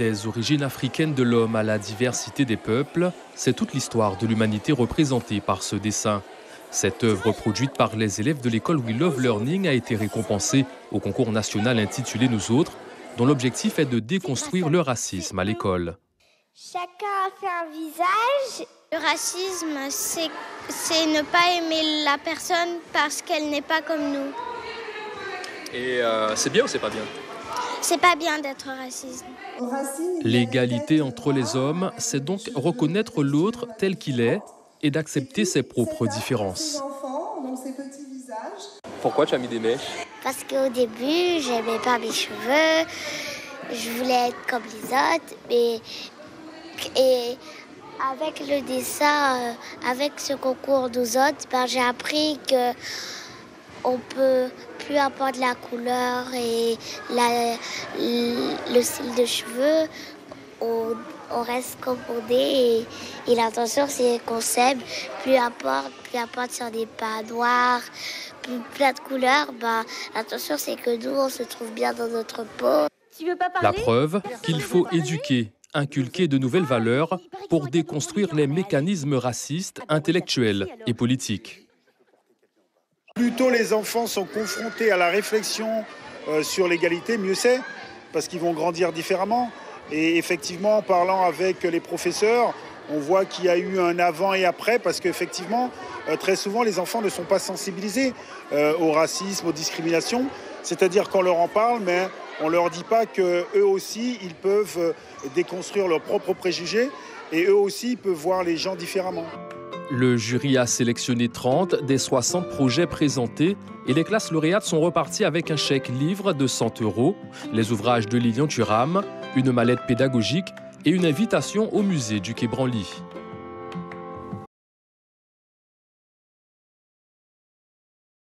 Des origines africaines de l'homme à la diversité des peuples, c'est toute l'histoire de l'humanité représentée par ce dessin. Cette œuvre produite par les élèves de l'école We Love Learning a été récompensée au concours national intitulé Nous Autres, dont l'objectif est de déconstruire le racisme à l'école. Chacun a fait un visage. Le racisme, c'est ne pas aimer la personne parce qu'elle n'est pas comme nous. Et c'est bien ou c'est pas bien ? C'est pas bien d'être raciste. L'égalité entre les hommes, c'est donc reconnaître l'autre tel qu'il est et d'accepter ses propres différences. Pourquoi tu as mis des mèches ? Parce qu'au début, j'aimais pas mes cheveux. Je voulais être comme les autres. Et avec le dessin, avec ce concours Nous Autres, j'ai appris que on peut, peu importe la couleur et le style de cheveux, on reste comme on est. Et l'intention, c'est qu'on s'aime, peu importe si on n'est pas noir, plein de couleurs. L'intention, c'est que nous, on se trouve bien dans notre peau. La preuve qu'il faut éduquer, inculquer de nouvelles valeurs pour déconstruire les mécanismes racistes, intellectuels et politiques. Plus tôt les enfants sont confrontés à la réflexion sur l'égalité, mieux c'est, parce qu'ils vont grandir différemment. Et effectivement, en parlant avec les professeurs, on voit qu'il y a eu un avant et après, parce qu'effectivement, très souvent, les enfants ne sont pas sensibilisés au racisme, aux discriminations. C'est-à-dire qu'on leur en parle, mais on ne leur dit pas qu'eux aussi, ils peuvent déconstruire leurs propres préjugés et eux aussi, ils peuvent voir les gens différemment. Le jury a sélectionné 30 des 60 projets présentés et les classes lauréates sont reparties avec un chèque livre de 100 €, les ouvrages de Lilian Thuram, une mallette pédagogique et une invitation au musée du Quai Branly.